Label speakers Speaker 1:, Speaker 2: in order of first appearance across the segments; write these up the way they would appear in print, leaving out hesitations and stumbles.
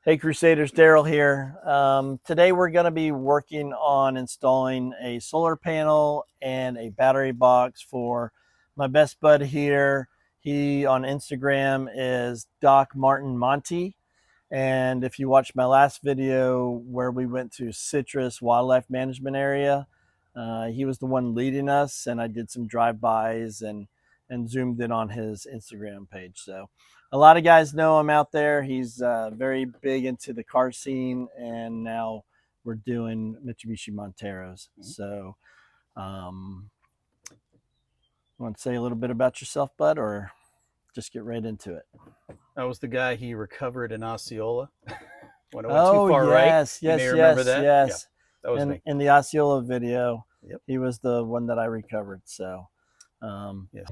Speaker 1: Hey Crusaders, Daryl here. Today we're going to be working on installing a solar panel and a battery box for my best bud here. He on Instagram is Doc Martin Monty. And if you watched my last video where we went to Citrus Wildlife Management Area, he was the one leading us, and I did some drive-bys and zoomed in on his Instagram page. So a lot of guys know him out there. He's very big into the car scene, and now we're doing Mitsubishi Monteros. So want to say a little bit about yourself, bud, or just get right into it?
Speaker 2: I was the guy he recovered in Osceola when it went too far right.
Speaker 1: Yes.
Speaker 2: You may remember that?
Speaker 1: Yeah,
Speaker 2: that was me.
Speaker 1: In the Osceola video,
Speaker 2: Yep.
Speaker 1: He was the one that I recovered. So,
Speaker 2: yes.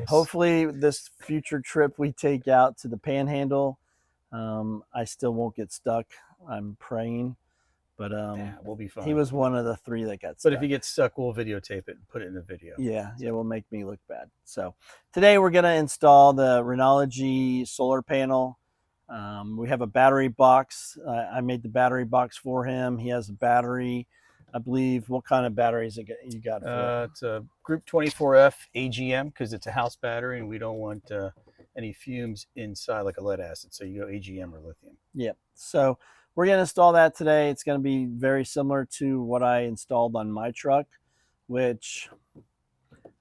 Speaker 1: Hopefully this future trip we take out to the Panhandle, I still won't get stuck. I'm praying, but
Speaker 2: yeah, we'll be fine.
Speaker 1: He was one of the 3 that got stuck.
Speaker 2: But if you get stuck, we'll videotape it and put it in a video.
Speaker 1: Yeah, it will make me look bad. So today we're going to install the Renogy Solar panel. We have a battery box. I made the battery box for him. He has a battery, I believe. What kind of batteries you got for
Speaker 2: It's a Group 24F AGM because it's a house battery and we don't want any fumes inside like a lead acid. So you go AGM or lithium.
Speaker 1: Yep. So we're going to install that today. It's going to be very similar to what I installed on my truck, which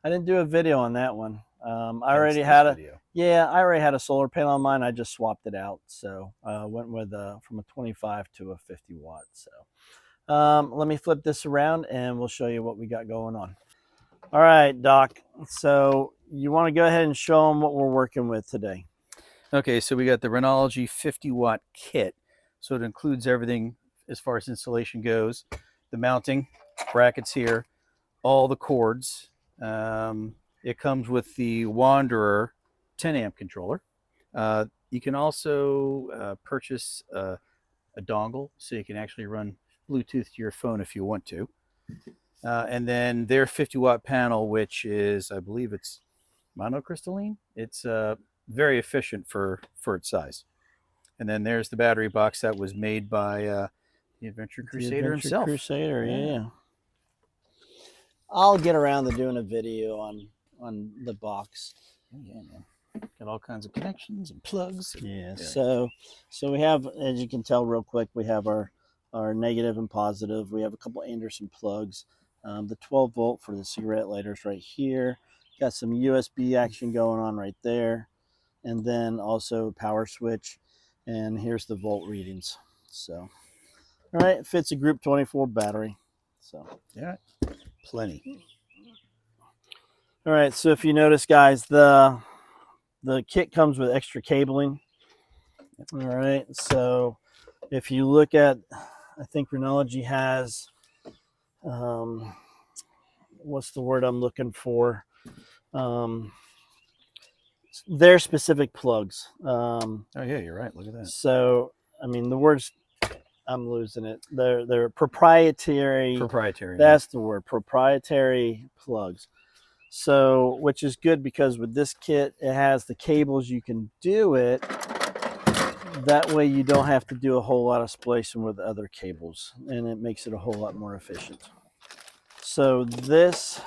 Speaker 1: I didn't do a video on that one. I already had a solar panel on mine. I just swapped it out. So went with from a 25 to a 50 watt. So let me flip this around and we'll show you what we got going on. All right, Doc. So you want to go ahead and show them what we're working with today.
Speaker 2: Okay, so we got the Renogy 50 watt kit. So it includes everything as far as installation goes. The mounting brackets here, all the cords. It comes with the Wanderer 10 amp controller. You can also purchase a dongle so you can actually run Bluetooth to your phone if you want to. And then their 50 watt panel, which is, I believe it's monocrystalline. It's very efficient for its size. And then there's the battery box that was made by the Adventure Crusader himself.
Speaker 1: Crusader, yeah. I'll get around to doing a video on the box.
Speaker 2: Yeah, man. Got all kinds of connections and plugs.
Speaker 1: Yeah. So we have, as you can tell real quick, we have our negative and positive. We have a couple Anderson plugs. The 12 volt for the cigarette lighters right here. Got some USB action going on right there. And then also power switch. And here's the volt readings. So, all right, it fits a Group 24 battery. So,
Speaker 2: yeah, plenty.
Speaker 1: All right, so if you notice, guys, the kit comes with extra cabling. All right, so if you look at, I think Renogy has, what's the word I'm looking for? Their specific plugs.
Speaker 2: Oh yeah, you're right. Look at that.
Speaker 1: So I mean, the words, I'm losing it. They're proprietary.
Speaker 2: Proprietary.
Speaker 1: That's the word. Proprietary plugs. So, which is good because with this kit, it has the cables. You can do it. That way, you don't have to do a whole lot of splicing with other cables, and it makes it a whole lot more efficient. So this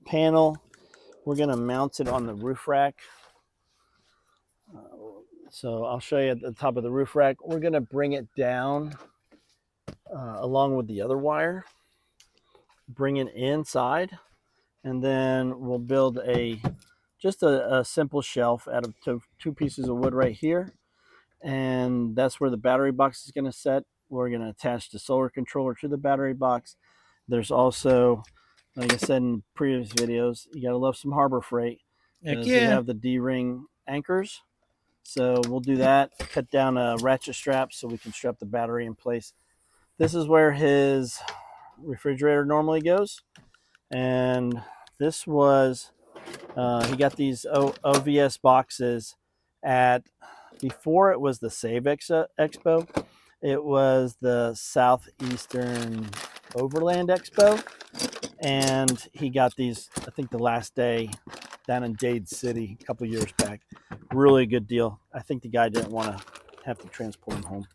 Speaker 1: panel, we're going to mount it on the roof rack. So I'll show you at the top of the roof rack. We're going to bring it down along with the other wire, bring it inside, and then we'll build just a simple shelf out of two pieces of wood right here. And that's where the battery box is going to set. We're going to attach the solar controller to the battery box. There's also, like I said in previous videos, you got to love some Harbor Freight. Because we have the D-ring anchors. So we'll do that, cut down a ratchet strap so we can strap the battery in place. This is where his refrigerator normally goes. And this was, he got these OVS boxes at, before it was the Save Expo. It was the Southeastern Overland Expo, and he got these, I think, the last day down in Dade City a couple years back. Really good deal. I think the guy didn't want to have to transport him home.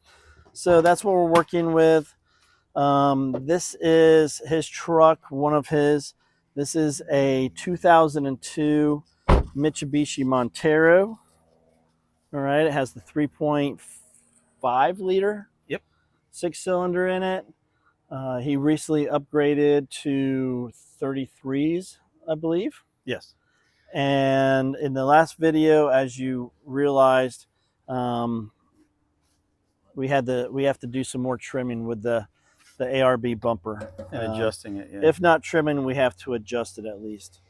Speaker 1: So that's what we're working with. This is his truck, one of his. This is a 2002 Mitsubishi Montero. All right, it has the 3.5 liter
Speaker 2: Yep.
Speaker 1: 6-cylinder in it. He recently upgraded to 33s, I believe.
Speaker 2: Yes.
Speaker 1: And in the last video, as you realized, we have to do some more trimming with the ARB bumper
Speaker 2: And adjusting it. Yeah.
Speaker 1: If not trimming, we have to adjust it at least.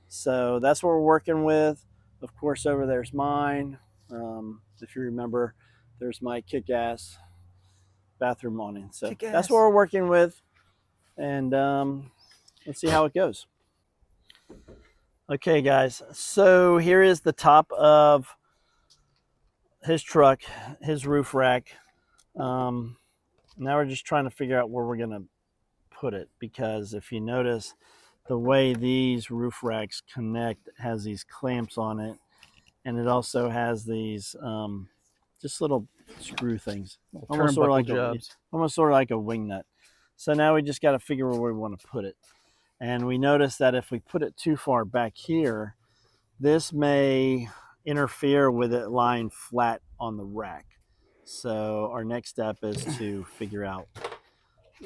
Speaker 1: So that's what we're working with. Of course, over there's mine. If you remember, there's my kick-ass bathroom awning. So
Speaker 2: Kick-ass.
Speaker 1: That's what we're working with, and let's see how it goes. Okay, guys. So here is the top of his truck, his roof rack. Now we're just trying to figure out where we're gonna put it, because if you notice, the way these roof racks connect has these clamps on it, and it also has these just little screw things, almost sort of like a wing nut. So now we just got to figure where we want to put it, and we notice that if we put it too far back here, this may interfere with it lying flat on the rack. So our next step is to figure out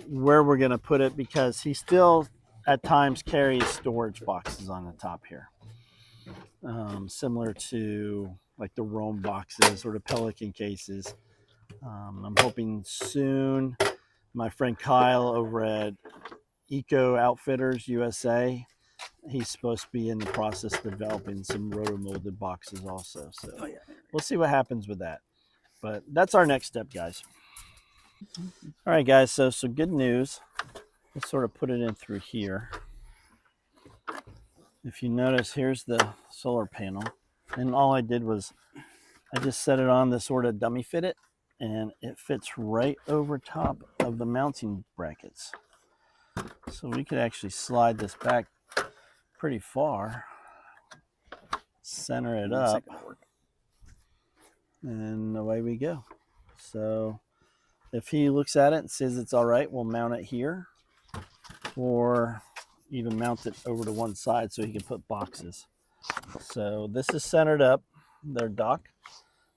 Speaker 1: where we're going to put it, because he still at times carries storage boxes on the top here, similar to like the Rome boxes or the Pelican cases. I'm hoping soon my friend Kyle over at Eco Outfitters USA, he's supposed to be in the process of developing some roto-molded boxes also. So we'll see what happens with that. But that's our next step, guys. All right, guys, so some good news. Let's sort of put it in through here. If you notice, here's the solar panel. And all I did was I just set it on to sort of dummy fit it, and it fits right over top of the mounting brackets. So we could actually slide this back pretty far, center it up, and away we go. So if he looks at it and says it's all right, we'll mount it here, or even mount it over to one side so he can put boxes. So this is centered up, their dock,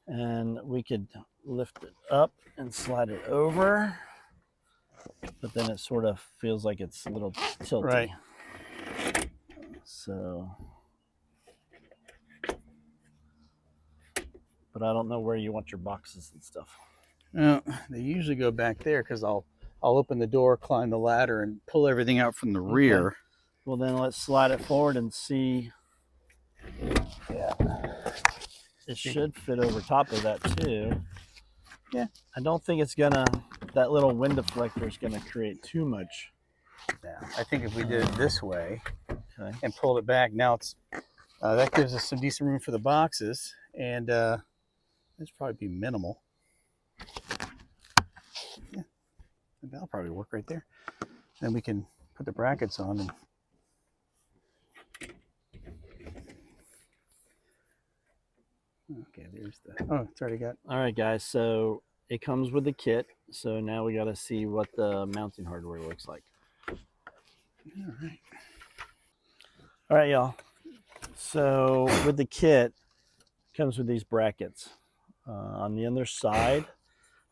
Speaker 1: and we could lift it up and slide it over, but then it sort of feels like it's a little tilty.
Speaker 2: Right.
Speaker 1: So, but I don't know where you want your boxes and stuff.
Speaker 2: They usually go back there, because I'll open the door, climb the ladder, and pull everything out from the rear.
Speaker 1: Well, then let's slide it forward and see.
Speaker 2: Yeah.
Speaker 1: It should fit over top of that too.
Speaker 2: Yeah.
Speaker 1: I don't think it's gonna, that little wind deflector is gonna create too much.
Speaker 2: Yeah. I think if we did it this way, and pulled it back, now it's that gives us some decent room for the boxes, and this probably be minimal. Yeah, that'll probably work right there. Then we can put the brackets on and okay, there's the, oh, it's already got.
Speaker 1: All right, guys, so it comes with the kit. So now we got to see what the mounting hardware looks like.
Speaker 2: All right.
Speaker 1: All right, y'all. So with the kit, it comes with these brackets. On the other side,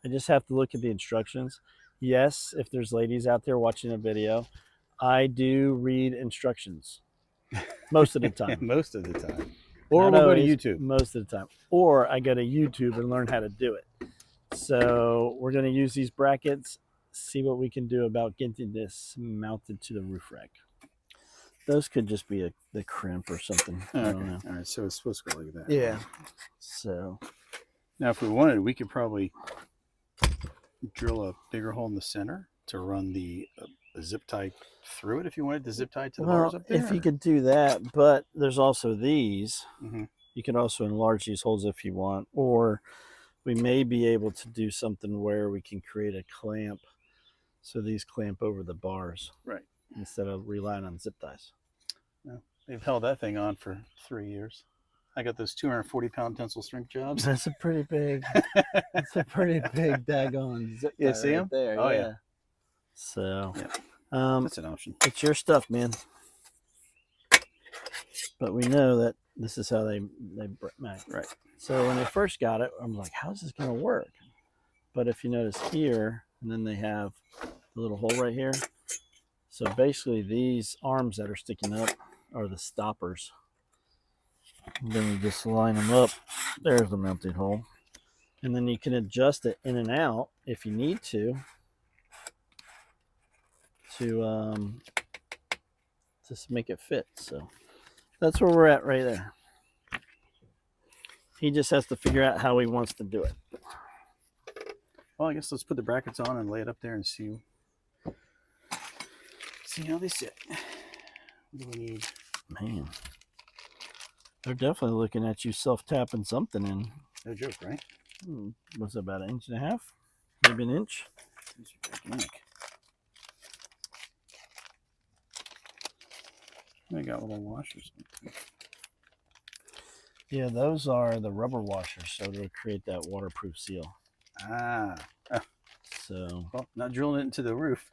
Speaker 1: I just have to look at the instructions. Yes, if there's ladies out there watching a video, I do read instructions most of the time.
Speaker 2: Most of the time. Or
Speaker 1: Not
Speaker 2: we'll
Speaker 1: always,
Speaker 2: go to YouTube.
Speaker 1: Most of the time. Or I go to YouTube and learn how to do it. So we're going to use these brackets, see what we can do about getting this mounted to the roof rack. Those could just be the crimp or something. I don't know.
Speaker 2: All right, so it's supposed to go like that.
Speaker 1: Yeah. So
Speaker 2: now if we wanted, we could probably drill a bigger hole in the center to run the zip tie through it if you wanted to zip tie to the bars up there.
Speaker 1: If you could do that, but there's also these.
Speaker 2: Mm-hmm.
Speaker 1: You can also enlarge these holes if you want, or we may be able to do something where we can create a clamp so these clamp over the bars.
Speaker 2: Right.
Speaker 1: Instead of relying on zip ties.
Speaker 2: No, they've held that thing on for 3 years. I got those 240-pound tensile strength jobs.
Speaker 1: That's a pretty big, that's a pretty big daggone zip tie.
Speaker 2: Yeah, see
Speaker 1: right
Speaker 2: them?
Speaker 1: there.
Speaker 2: Oh,
Speaker 1: yeah. So,
Speaker 2: yeah. That's an option.
Speaker 1: It's your stuff, man. But we know that this is how they make.
Speaker 2: Right.
Speaker 1: So when they first got it, I'm like, how's this going to work? But if you notice here, and then they have a little hole right here. So basically these arms that are sticking up are the stoppers. And then you just line them up. There's the mounting hole. And then you can adjust it in and out if you need to just make it fit. So that's where we're at right there. He just has to figure out how he wants to do it.
Speaker 2: Well, I guess let's put the brackets on and lay it up there and see how they sit. What do we need?
Speaker 1: Man, they're definitely looking at you self-tapping something in.
Speaker 2: No joke, right?
Speaker 1: What's it, about 1.5 inches? Maybe an inch?
Speaker 2: These are gigantic. They got little washers.
Speaker 1: Yeah, those are the rubber washers, so to create that waterproof seal.
Speaker 2: Ah.
Speaker 1: So,
Speaker 2: Well, not drilling it into the roof.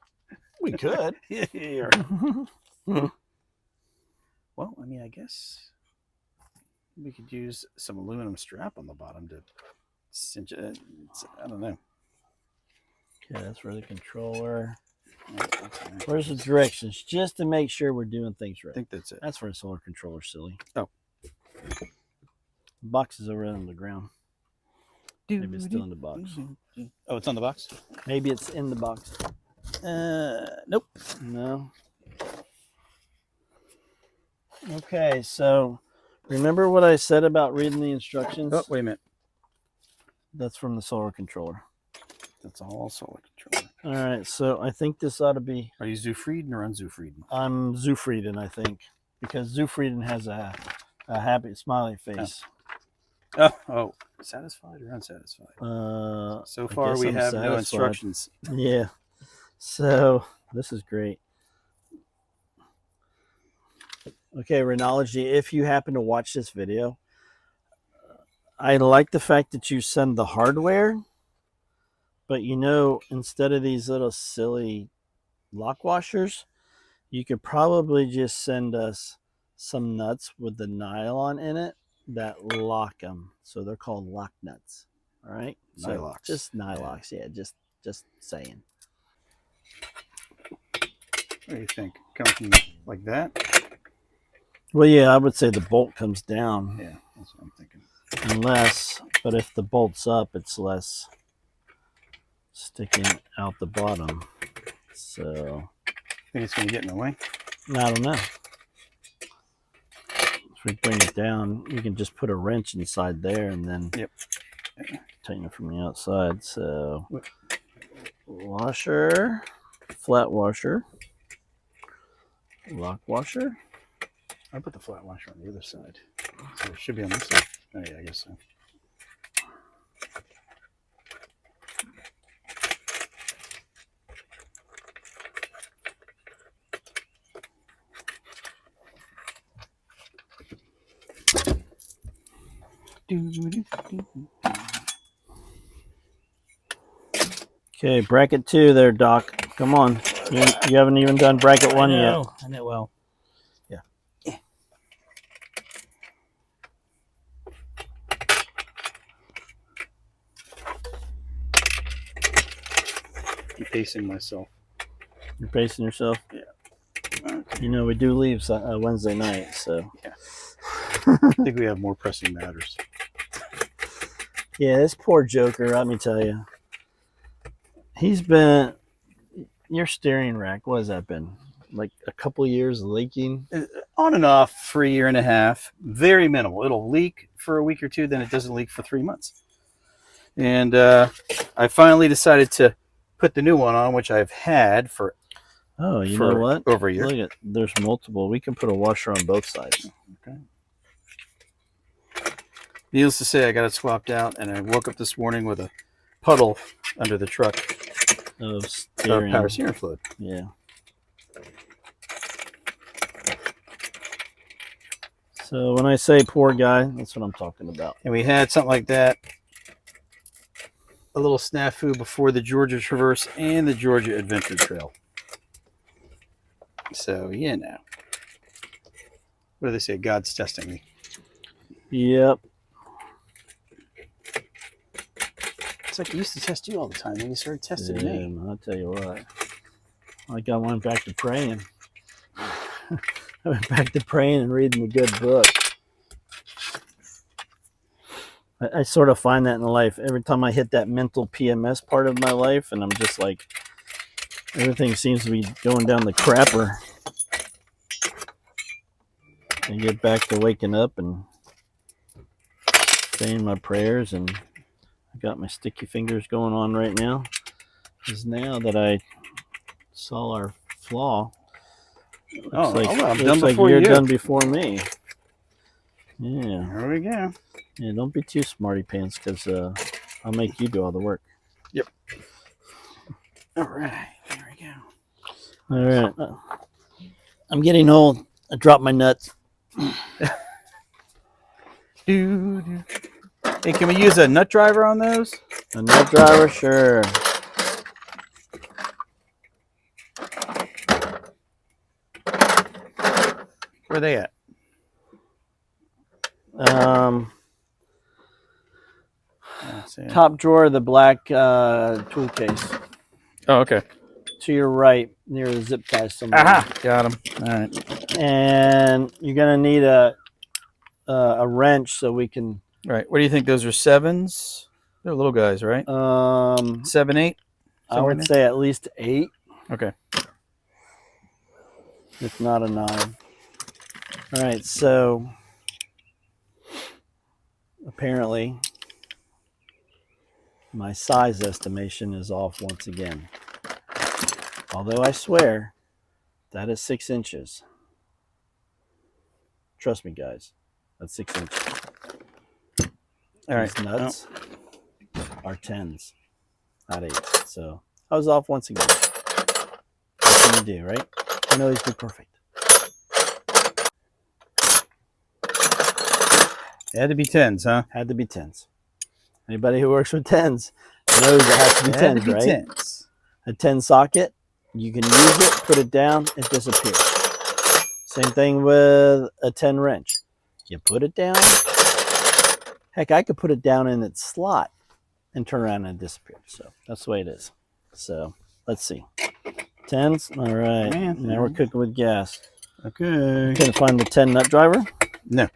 Speaker 1: we could.
Speaker 2: Yeah. Well, I mean, I guess we could use some aluminum strap on the bottom to cinch it. I don't know.
Speaker 1: Okay, that's for the controller.
Speaker 2: Okay.
Speaker 1: Where's the directions? Just to make sure we're doing things
Speaker 2: I
Speaker 1: right.
Speaker 2: think that's it.
Speaker 1: That's for a solar controller, silly.
Speaker 2: Oh.
Speaker 1: Box is over on the ground. Maybe it's still in the box.
Speaker 2: Oh, it's on the box?
Speaker 1: Maybe it's in the box.
Speaker 2: Nope.
Speaker 1: No. Okay, so remember what I said about reading the instructions?
Speaker 2: Oh, wait a minute.
Speaker 1: That's from the solar controller.
Speaker 2: That's all solar controller.
Speaker 1: All right, so I think this ought to be...
Speaker 2: Are you Zufrieden or unZufrieden?
Speaker 1: I'm Zufrieden, I think, because Zufrieden has a happy, smiley face.
Speaker 2: Oh, satisfied or unsatisfied? So
Speaker 1: I
Speaker 2: far,
Speaker 1: guess
Speaker 2: we
Speaker 1: I'm
Speaker 2: have no
Speaker 1: satisfied.
Speaker 2: instructions.
Speaker 1: Yeah. So this is great. Okay, Renogy, if you happen to watch this video, I like the fact that you send the hardware, but you know, instead of these little silly lock washers, you could probably just send us some nuts with the nylon in it that lock them. So they're called lock nuts. All right? So
Speaker 2: Nylocks.
Speaker 1: just nylocks, yeah, just saying.
Speaker 2: What do you think? Coming like that?
Speaker 1: Well, yeah, I would say the bolt comes down.
Speaker 2: Yeah, that's what I'm thinking.
Speaker 1: Unless, but if the bolt's up, it's less sticking out the bottom. So,
Speaker 2: Think it's going to get in the way?
Speaker 1: I don't know. If we bring it down, you can just put a wrench inside there and then tighten it from the outside. So, washer, flat washer, lock washer.
Speaker 2: I put the flat washer on the other side. So it should be on this side. Oh, yeah, I guess so.
Speaker 1: Okay, bracket 2 there, Doc. Come on. You haven't even done bracket 1 yet.
Speaker 2: I know well. Yeah. I'm pacing myself.
Speaker 1: You're pacing yourself?
Speaker 2: Yeah. Okay.
Speaker 1: You know, we do leave Wednesday night, so.
Speaker 2: Yeah. I think we have more pressing matters.
Speaker 1: Yeah, this poor Joker, let me tell you. He's been, your steering rack, what has that been? Like a couple years leaking?
Speaker 2: On and off for a year and a half. Very minimal. It'll leak for a week or two, then it doesn't leak for 3 months. And I finally decided to put the new one on, which I've had for
Speaker 1: Oh, you know what?
Speaker 2: over a year.
Speaker 1: Look at, there's multiple. We can put a washer on both sides.
Speaker 2: Okay. Needless to say, I got it swapped out, and I woke up this morning with a puddle under the truck
Speaker 1: Of
Speaker 2: of
Speaker 1: steering.
Speaker 2: power steering fluid.
Speaker 1: Yeah. So when I say poor guy, that's what I'm talking about.
Speaker 2: And we had something like that, a little snafu before the Georgia Traverse and the Georgia Adventure Trail. So, you know. What do they say? God's testing me.
Speaker 1: Yep.
Speaker 2: It's like he used to test you all the time, and he started testing me.
Speaker 1: Man, I'll tell you what. Like I went back to praying. I went back to praying and reading a good book. I sort of find that in life. Every time I hit that mental PMS part of my life, and I'm just like, everything seems to be going down the crapper. I get back to waking up and saying my prayers, and I got my sticky fingers going on right now. Because now that I saw our flaw, looks like you're done before me. Yeah.
Speaker 2: There we go.
Speaker 1: Yeah, don't be too smarty pants, because I'll make you do all the work.
Speaker 2: Yep. All right. There we go.
Speaker 1: All right. I'm getting old. I dropped my nuts.
Speaker 2: Hey, can we use a nut driver on those?
Speaker 1: A nut driver, sure.
Speaker 2: Where are they at?
Speaker 1: Top drawer of the black tool case.
Speaker 2: Oh, okay.
Speaker 1: To your right, near the zip tie somewhere.
Speaker 2: Aha! Got them. All right.
Speaker 1: And you're gonna need a wrench so we can.
Speaker 2: All right. What do you think? Those are 7s? They're little guys, right? 7, 8.
Speaker 1: I would say at least 8.
Speaker 2: Okay.
Speaker 1: If not a 9. All right. So apparently, my size estimation is off once again. Although I swear that is 6 inches. Trust me, guys. That's 6 inches.
Speaker 2: All right.
Speaker 1: These nuts are 10s, not 8s. So I was off once again. What can you do, right? I know he's be perfect.
Speaker 2: It had to be 10s, huh?
Speaker 1: Had to be 10s. Anybody who works with 10s knows it has to be 10s, right?
Speaker 2: 10s.
Speaker 1: A 10 socket, you can use it, put it down, it disappears. Same thing with a 10 wrench. You put it down. Heck, I could put it down in its slot and turn around and it disappears. So that's the way it is. So let's see. 10s. All right.
Speaker 2: Man.
Speaker 1: Now we're cooking with gas.
Speaker 2: Okay.
Speaker 1: Can't find the 10 nut driver?
Speaker 2: No.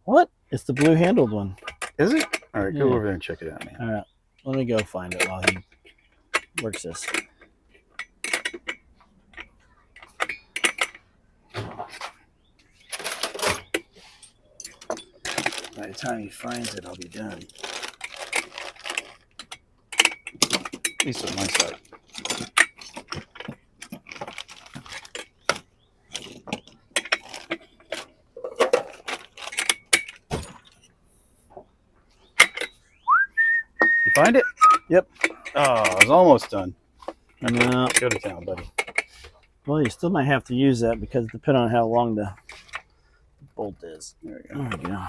Speaker 1: What? It's the blue handled one.
Speaker 2: Is it? All right. Go
Speaker 1: Yeah.
Speaker 2: over there and check it out, man.
Speaker 1: All right. Let me go find it while he works this.
Speaker 2: By the time he finds it, I'll be done. At least on my side. You find it?
Speaker 1: Yep.
Speaker 2: Oh, I was almost done.
Speaker 1: And
Speaker 2: Go to town, buddy.
Speaker 1: well, you still might have to use that because depending on how long the bolt is.
Speaker 2: There we go.
Speaker 1: There we go.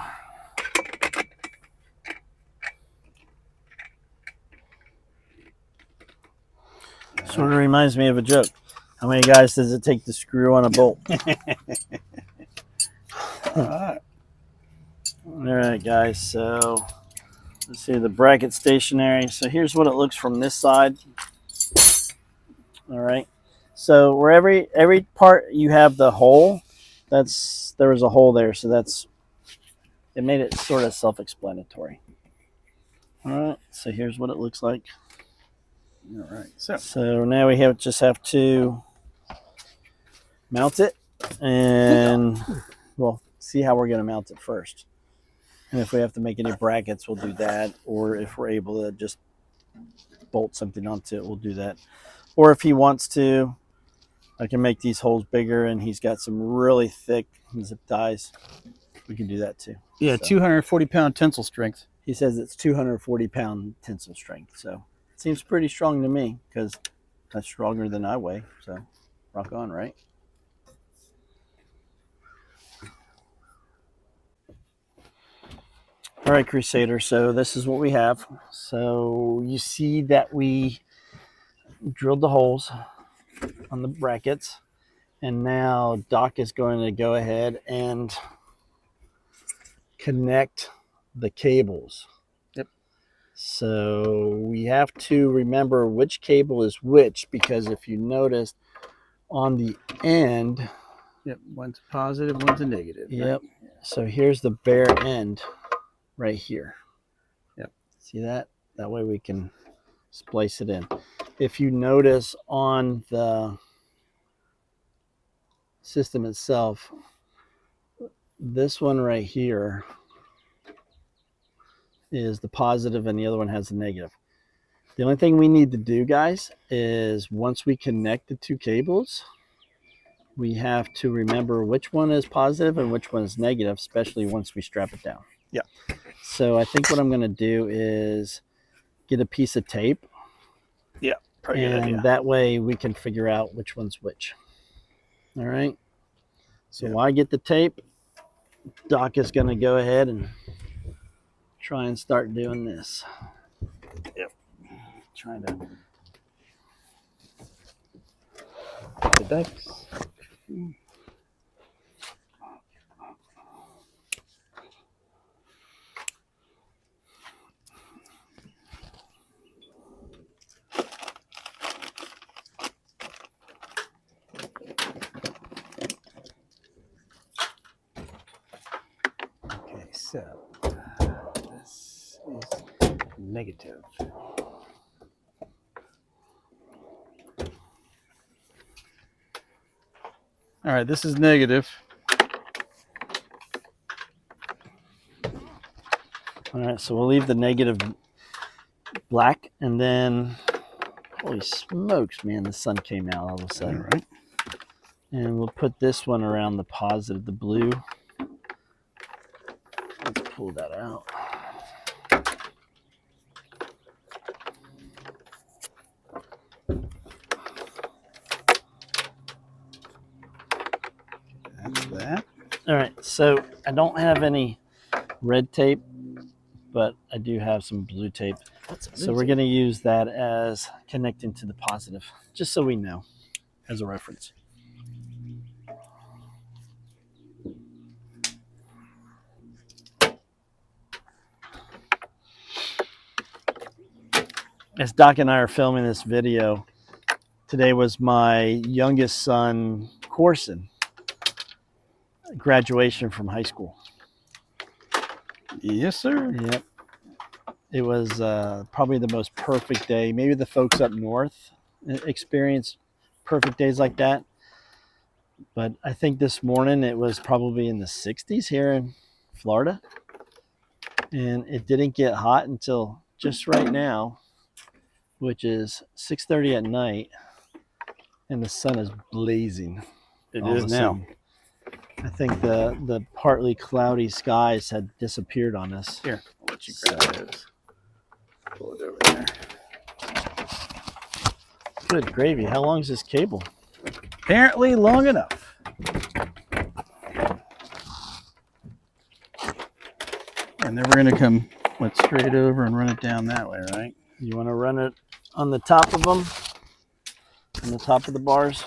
Speaker 1: Sort of reminds me of a joke. How many guys does it take to screw on a bolt?
Speaker 2: All right.
Speaker 1: All right, guys. So let's see the bracket stationary. So here's what it looks from this side. All right. So where every part you have the hole, there was a hole there. So it made it sort of self-explanatory. All right. So here's what it looks like.
Speaker 2: All right.
Speaker 1: So now we just have to mount it, and we'll see how we're going to mount it first. And if we have to make any brackets, we'll do that. Or if we're able to just bolt something onto it, we'll do that. Or if he wants to, I can make these holes bigger, and he's got some really thick zip ties. we can do that too.
Speaker 2: Yeah,
Speaker 1: So
Speaker 2: 240-pound tensile strength.
Speaker 1: he says it's 240-pound tensile strength. So it seems pretty strong to me because that's stronger than I weigh. So rock on, right? All right, Crusader. So this is what we have. So you see that we drilled the holes on the brackets. And now Doc is going to go ahead and connect the cables.
Speaker 2: Yep.
Speaker 1: So we have to remember which cable is which, because if you notice on the end,
Speaker 2: Yep, one's positive, one's a negative.
Speaker 1: yep. Right? So here's the bare end right here.
Speaker 2: Yep.
Speaker 1: See that? That way we can splice it in. If you notice on the system itself, this one right here is the positive and the other one has the negative. The only thing we need to do, guys, is once we connect the two cables, we have to remember which one is positive and which one is negative, especially once we strap it down.
Speaker 2: Yeah.
Speaker 1: So I think what I'm going to do is get a piece of tape.
Speaker 2: Yeah, probably good idea.
Speaker 1: And that way we can figure out which one's which. All right. So while I get the tape, Doc is going to go ahead and try and start doing this.
Speaker 2: Yep.
Speaker 1: Trying to
Speaker 2: put the decks. Okay, so this is negative. All right, this is negative.
Speaker 1: All right, so we'll leave the negative black, and then, holy smokes, man, the sun came out all of a sudden.
Speaker 2: All right.
Speaker 1: And we'll put this one around the positive, the blue. Let's pull that out.
Speaker 2: That's that.
Speaker 1: All right, so I don't have any red tape, but I do have some blue tape. So we're going to use that as connecting to the positive, just so we know as a reference. As Doc and I are filming this video, today was my youngest son, Corson, graduation from high school.
Speaker 2: Yes, sir.
Speaker 1: Yep. It was probably the most perfect day. Maybe the folks up north experience perfect days like that. But I think this morning it was probably in the 60s here in Florida. And it didn't get hot until just right now, which is 6:30 at night. And the sun is blazing.
Speaker 2: It is now.
Speaker 1: I think the partly cloudy skies had disappeared on us.
Speaker 2: Here, I'll let you grab those. Pull it over there.
Speaker 1: Good gravy. How long is this cable?
Speaker 2: Apparently long enough. And then we're going to come straight over and run it down that way, right?
Speaker 1: You want to run it on the top of them? On the top of the bars?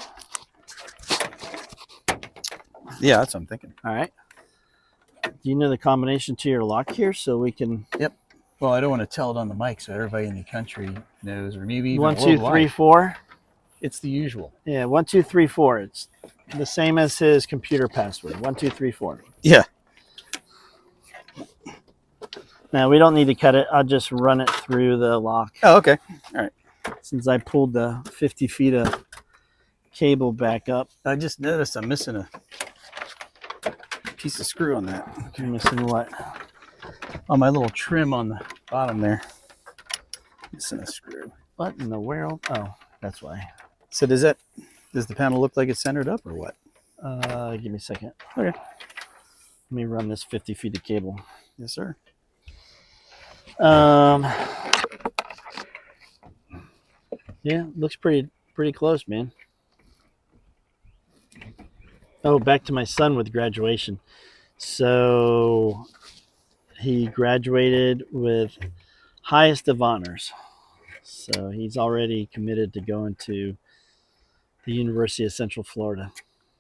Speaker 2: Yeah, that's what I'm thinking.
Speaker 1: All right. Do you know the combination to your lock here so we can...
Speaker 2: Yep. Well, I don't want to tell it on the mic so everybody in the country knows, or maybe even
Speaker 1: 1, 2,
Speaker 2: worldwide.
Speaker 1: 3, 4.
Speaker 2: It's the usual.
Speaker 1: Yeah, 1, 2, 3, 4. It's the same as his computer password. 1, 2, 3, 4.
Speaker 2: Yeah.
Speaker 1: Now, we don't need to cut it. I'll just run it through the lock.
Speaker 2: Oh, okay. All right.
Speaker 1: Since I pulled the 50 feet of cable back up.
Speaker 2: I just noticed I'm missing a piece of screw on that.
Speaker 1: You're missing what?
Speaker 2: On my little trim on the bottom there. Missing a screw.
Speaker 1: What in the world? Oh, that's why.
Speaker 2: So does the panel look like it's centered up or what?
Speaker 1: Give me a second.
Speaker 2: Okay.
Speaker 1: Let me run this 50 feet of cable.
Speaker 2: Yes, sir.
Speaker 1: Yeah, looks pretty close, man. Oh, back to my son with graduation. So he graduated with highest of honors. So he's already committed to going to the University of Central Florida.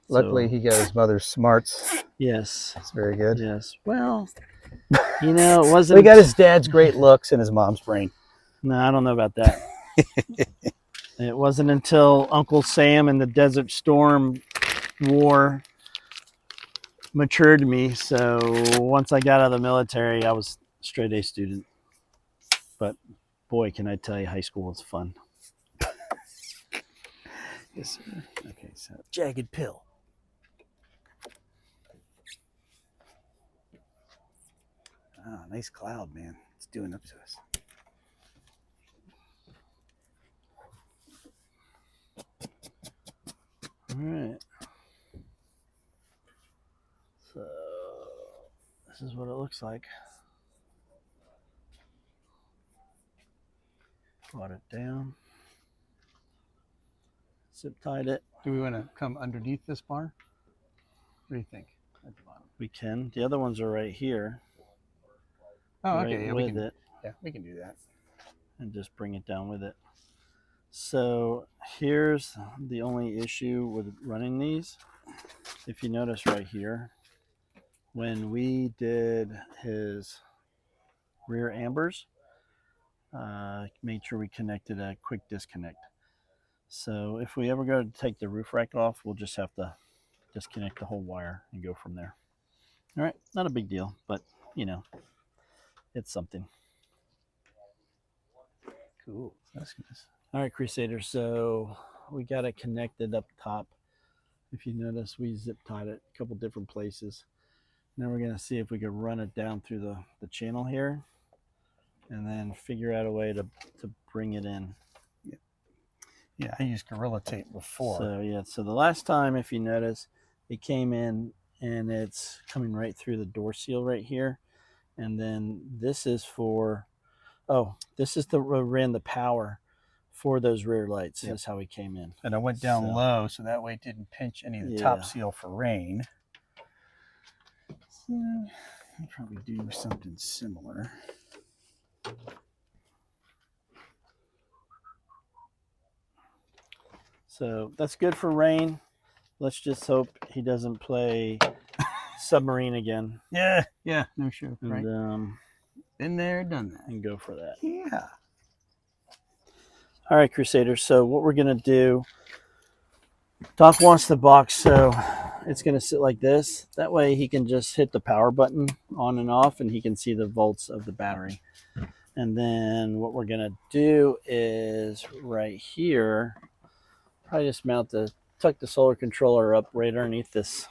Speaker 2: Luckily,
Speaker 1: So,
Speaker 2: he got his mother's smarts.
Speaker 1: yes.
Speaker 2: That's very good.
Speaker 1: Yes. Well, you know, it wasn't.
Speaker 2: We got his dad's great looks and his mom's brain.
Speaker 1: No, I don't know about that. It wasn't until Uncle Sam and the Desert Storm War matured me. So once I got out of the military, I was a straight A student. But boy, can I tell you, high school was fun.
Speaker 2: Yes, sir. Okay, so jagged pill. Ah, nice cloud, man. It's doing up to us.
Speaker 1: All right. So this is what it looks like. Brought it down. Zip tied it.
Speaker 2: Do we want to come underneath this bar? What do you think? At the bottom.
Speaker 1: We can. The other ones are right here.
Speaker 2: Oh,
Speaker 1: Right
Speaker 2: okay. Yeah,
Speaker 1: with it.
Speaker 2: Yeah, we can do that.
Speaker 1: And just bring it down with it. So here's the only issue with running these. If you notice right here, when we did his rear ambers, made sure we connected a quick disconnect. So if we ever go to take the roof rack off, we'll just have to disconnect the whole wire and go from there. All right, not a big deal, but you know, it's something.
Speaker 2: Cool. That's nice.
Speaker 1: All right, Crusaders, so we got it connected up top. If you notice, we zip tied it a couple different places. Now we're going to see if we can run it down through the channel here and then figure out a way to bring it in.
Speaker 2: Yeah, I used Gorilla Tape before.
Speaker 1: So, yeah, so the last time, if you notice, it came in and it's coming right through the door seal right here. And then this is for, this is ran the power for those rear lights.
Speaker 2: Yep.
Speaker 1: That's how he came in.
Speaker 2: And I went down low so that way it didn't pinch any of the top seal for rain. So I'll probably do something similar.
Speaker 1: So that's good for rain. Let's just hope he doesn't play submarine again.
Speaker 2: Yeah, no sure.
Speaker 1: And,
Speaker 2: right. Been there, done that.
Speaker 1: And go for that.
Speaker 2: Yeah.
Speaker 1: All right, Crusaders. So what we're going to do, Doc wants the box, so it's going to sit like this. That way he can just hit the power button on and off, and he can see the volts of the battery. And then what we're going to do is right here, probably just tuck the solar controller up right underneath this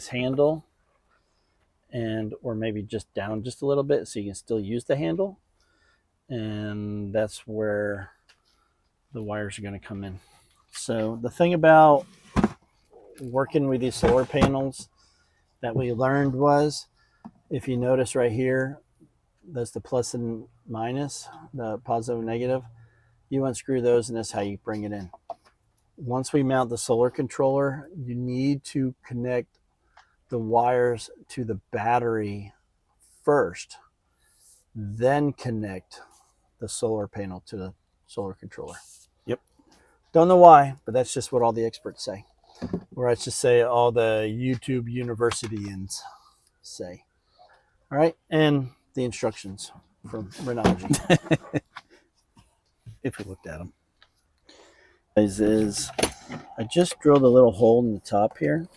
Speaker 1: handle, and or maybe just down just a little bit so you can still use the handle. And that's where the wires are going to come in. So the thing about working with these solar panels that we learned was, if you notice right here, that's the plus and minus, the positive and negative. You unscrew those, and that's how you bring it in. Once we mount the solar controller, you need to connect the wires to the battery first, then connect the solar panel to the solar controller.
Speaker 2: Yep.
Speaker 1: Don't know why, but that's just what all the experts say. Or I should say all the YouTube universityans say. All right, and the instructions from Renogy.
Speaker 2: If we looked at them.
Speaker 1: Is I just drilled a little hole in the top here,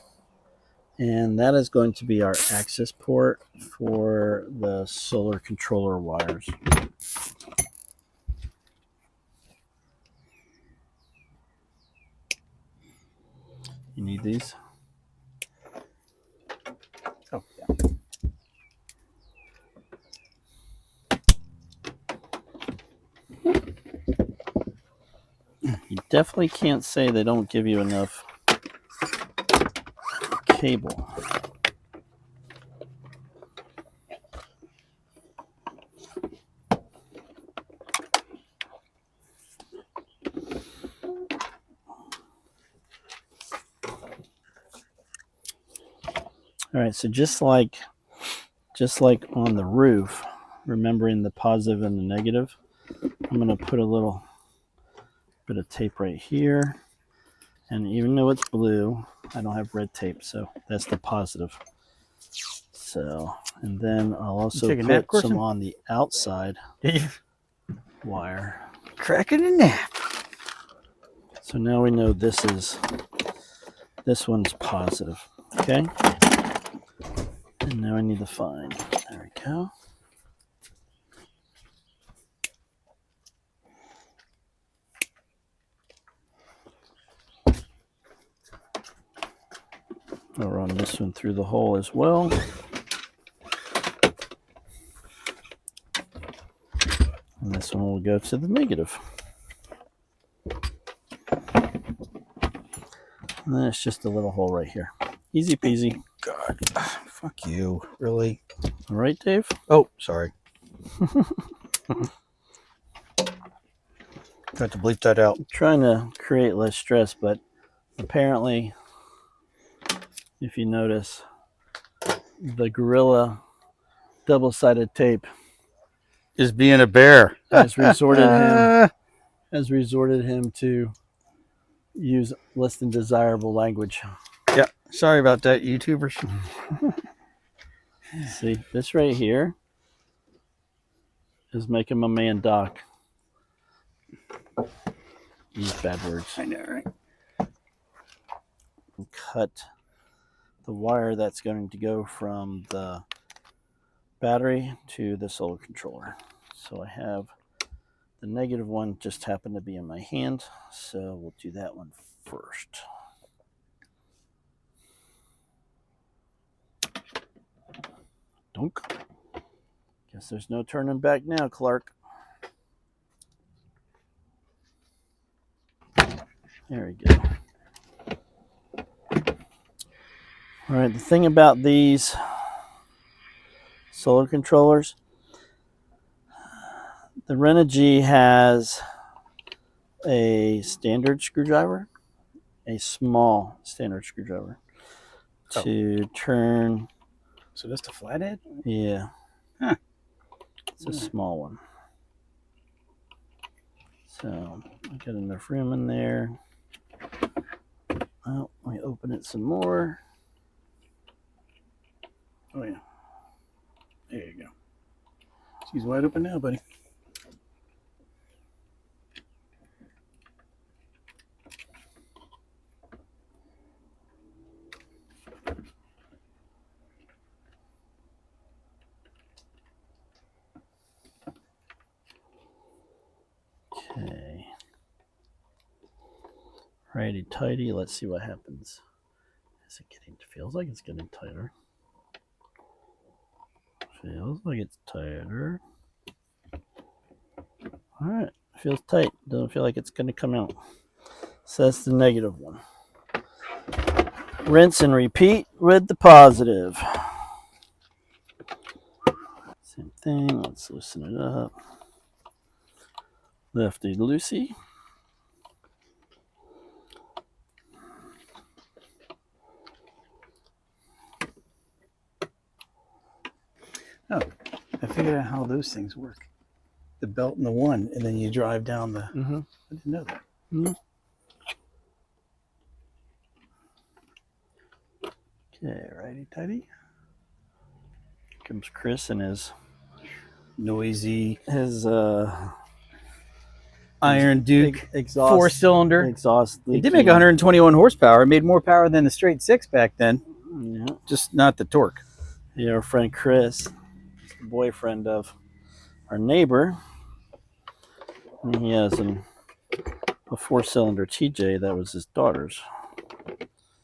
Speaker 1: and that is going to be our access port for the solar controller wires. You need these?
Speaker 2: Oh, yeah.
Speaker 1: You definitely can't say they don't give you enough cable. All right, so just like on the roof, remembering the positive and the negative, I'm going to put a little bit of tape right here. And even though it's blue, I don't have red tape, so that's the positive. So, and then I'll also put some on the outside wire.
Speaker 2: Cracking a nap.
Speaker 1: So now we know this one's positive. Okay. And now I need to find. There we go. I'll run this one through the hole as well. And this one will go to the negative. And then it's just a little hole right here. Easy peasy.
Speaker 2: God, fuck you. Really?
Speaker 1: All right, Dave?
Speaker 2: Oh, sorry. Got to bleep that out.
Speaker 1: I'm trying to create less stress, but apparently, if you notice, the Gorilla double-sided tape
Speaker 2: is being a bear.
Speaker 1: has resorted him to use less than desirable language.
Speaker 2: Yeah, sorry about that, YouTubers.
Speaker 1: See, this right here is making my man Doc use bad words.
Speaker 2: I know, right?
Speaker 1: And cut the wire that's going to go from the battery to the solar controller. So I have the negative one just happened to be in my hand, so we'll do that one first. Dunk. Guess there's no turning back now, Clark. There we go. All right, the thing about these solar controllers, the Renogy has a standard screwdriver, a small standard screwdriver to turn.
Speaker 2: So that's the flathead?
Speaker 1: Yeah.
Speaker 2: Huh.
Speaker 1: It's a small one. So I got enough room in there. Oh, let me open it some more.
Speaker 2: Oh, yeah. There you go. She's wide open now, buddy.
Speaker 1: Okay. Righty tighty. Let's see what happens. Is it getting? Feels like it's getting tighter. Feels like it's tighter. All right. Feels tight. Doesn't feel like it's going to come out. So that's the negative one. Rinse and repeat with the positive. Same thing. Let's loosen it up. Lefty loosey.
Speaker 2: Oh, I figured out how those things work. The belt and the one, and then you drive down the...
Speaker 1: Mm-hmm.
Speaker 2: I didn't know that.
Speaker 1: Mm-hmm. Okay, righty tighty. Here comes Chris and his
Speaker 2: noisy
Speaker 1: Iron Duke
Speaker 2: exhaust 4-cylinder
Speaker 1: exhaust.
Speaker 2: It did make 121 horsepower. It made more power than the straight 6 back then.
Speaker 1: Yeah. Just
Speaker 2: not the torque.
Speaker 1: Yeah, our friend Chris, the boyfriend of our neighbor, and he has a 4-cylinder TJ that was his daughter's.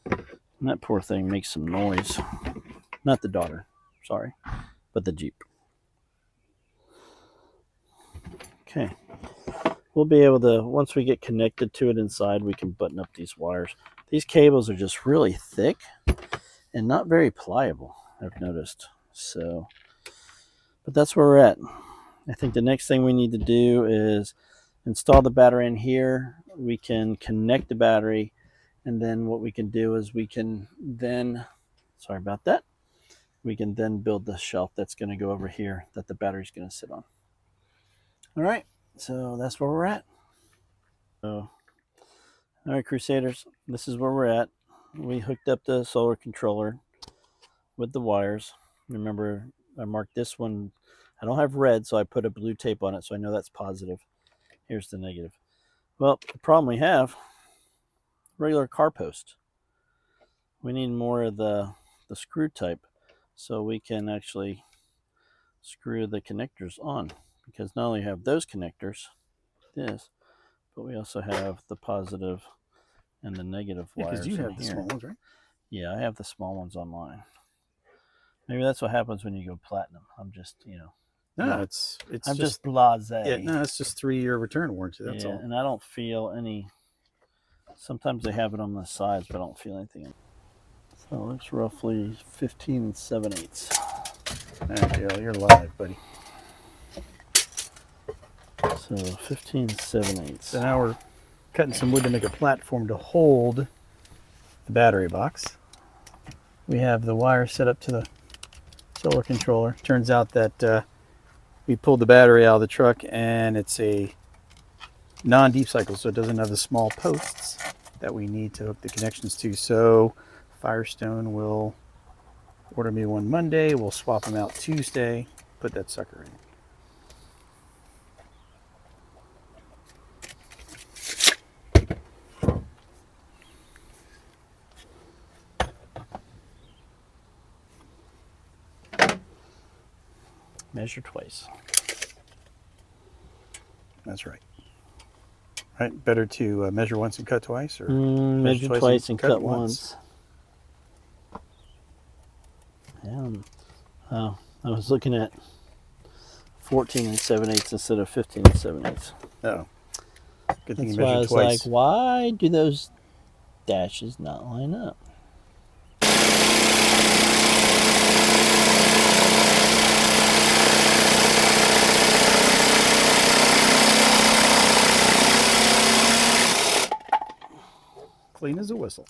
Speaker 1: And that poor thing makes some noise. Not the daughter, sorry, but the Jeep. Okay. We'll be able to, once we get connected to it inside, we can button up these wires. These cables are just really thick and not very pliable, I've noticed. So, but that's where we're at. I think the next thing we need to do is install the battery in here. We can connect the battery, and then what we can do is we can then, sorry about that, we can then build the shelf that's going to go over here that the battery's going to sit on. All right, so that's where we're at. So, all right, Crusaders, this is where we're at. We hooked up the solar controller with the wires. Remember, I marked this one. I don't have red, so I put a blue tape on it, so I know that's positive. Here's the negative. Well, the problem we have, regular car post. We need more of the screw type so we can actually screw the connectors on, because not only have those connectors, this, but we also have the positive and the negative wires.
Speaker 2: Because you have
Speaker 1: in
Speaker 2: the
Speaker 1: here.
Speaker 2: small ones, right?
Speaker 1: Yeah, I have the small ones on mine. Maybe that's what happens when you go platinum. I'm just,
Speaker 2: No, it's
Speaker 1: I'm just blasé.
Speaker 2: Yeah, no, it's just 3-year return warranty. That's all.
Speaker 1: And I don't feel any. Sometimes they have it on the sides, but I don't feel anything. So it looks roughly 15 7/8.
Speaker 2: All right, you're live, buddy.
Speaker 1: So 15 7/8.
Speaker 2: So now we're cutting some wood to make a platform to hold the battery box. We have the wire set up to the solar controller. Turns out that we pulled the battery out of the truck and it's a non-deep cycle, so it doesn't have the small posts that we need to hook the connections to. So Firestone will order me one Monday. We'll swap them out Tuesday, put that sucker in.
Speaker 1: Measure twice.
Speaker 2: That's right. Right, better to measure once and cut twice, or
Speaker 1: measure twice and cut once. Yeah. Oh, I was looking at 14 7/8 instead of 15 7/8.
Speaker 2: Oh, good thing
Speaker 1: That's
Speaker 2: you
Speaker 1: why I
Speaker 2: measured
Speaker 1: was
Speaker 2: twice.
Speaker 1: like, why do those dashes not line up?
Speaker 2: Clean as a whistle.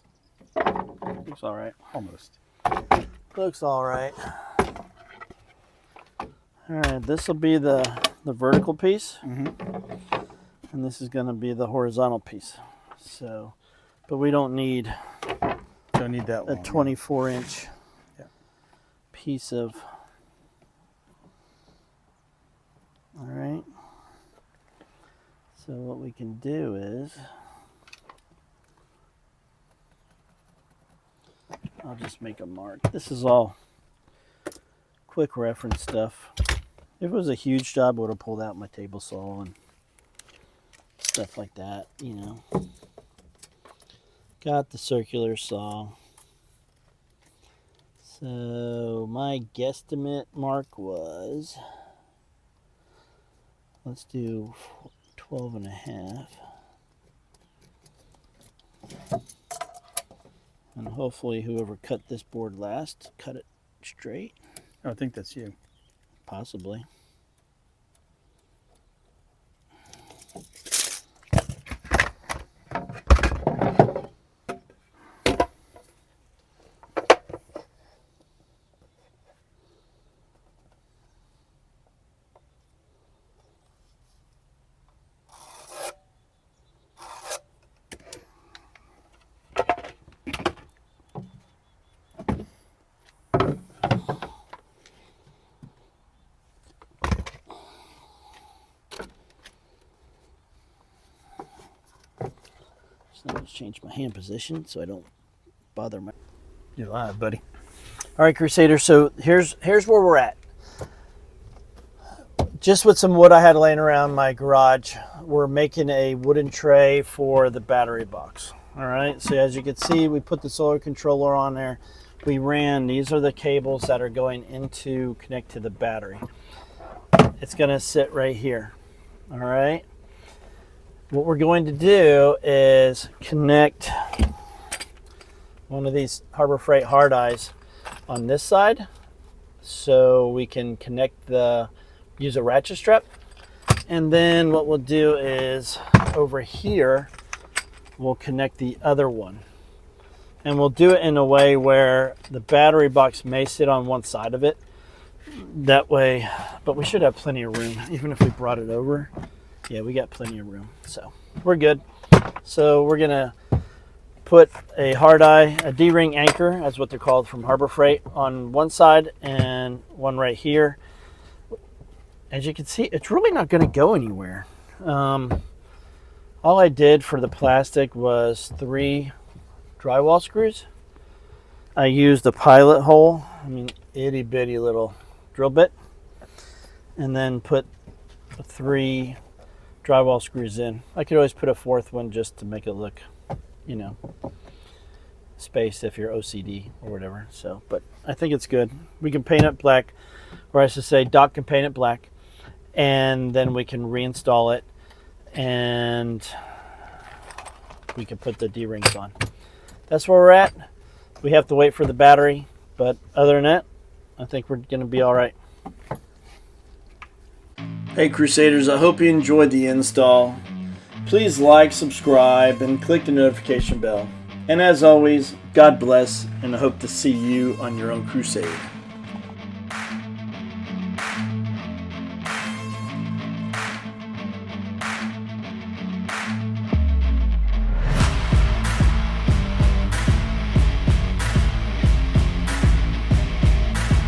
Speaker 1: Looks all right.
Speaker 2: Almost.
Speaker 1: Looks all right. All right, this will be the vertical piece, and this is going to be the horizontal piece. So, but we don't need
Speaker 2: that
Speaker 1: a
Speaker 2: long,
Speaker 1: 24-inch piece of. All right. So what we can do is, I'll just make a mark. This is all quick reference stuff. If it was a huge job, I would have pulled out my table saw and stuff like that, Got the circular saw. So my guesstimate mark was, let's do 12.5. And hopefully whoever cut this board last, cut it straight.
Speaker 2: I think that's you.
Speaker 1: Possibly. So let's change my hand position so I don't bother my.
Speaker 2: You're live, buddy.
Speaker 1: All right, Crusader. So here's where we're at. Just with some wood I had laying around my garage, we're making a wooden tray for the battery box. All right. So as you can see, we put the solar controller on there. We ran. These are the cables that are going into connect to the battery. It's going to sit right here. All right. What we're going to do is connect one of these Harbor Freight hard eyes on this side, so we can connect use a ratchet strap. And then what we'll do is over here, we'll connect the other one. And we'll do it in a way where the battery box may sit on one side of it. That way, but we should have plenty of room, even if we brought it over. Yeah, we got plenty of room, so we're good. So we're gonna put a hard eye, a D-ring anchor, that's what they're called from Harbor Freight, on one side and one right here. As you can see, it's really not going to go anywhere. All I did for the plastic was 3 drywall screws. I used a pilot hole, itty bitty little drill bit, and then put 3 drywall screws in. I could always put a 4th one just to make it look, space if you're OCD or whatever. So, but I think it's good. We can paint it black, or I should say Doc can paint it black, and then we can reinstall it and we can put the D-rings on. That's where we're at. We have to wait for the battery, but other than that, I think we're going to be all right. Hey Crusaders, I hope you enjoyed the install. Please like, subscribe, and click the notification bell. And as always, God bless, and I hope to see you on your own crusade.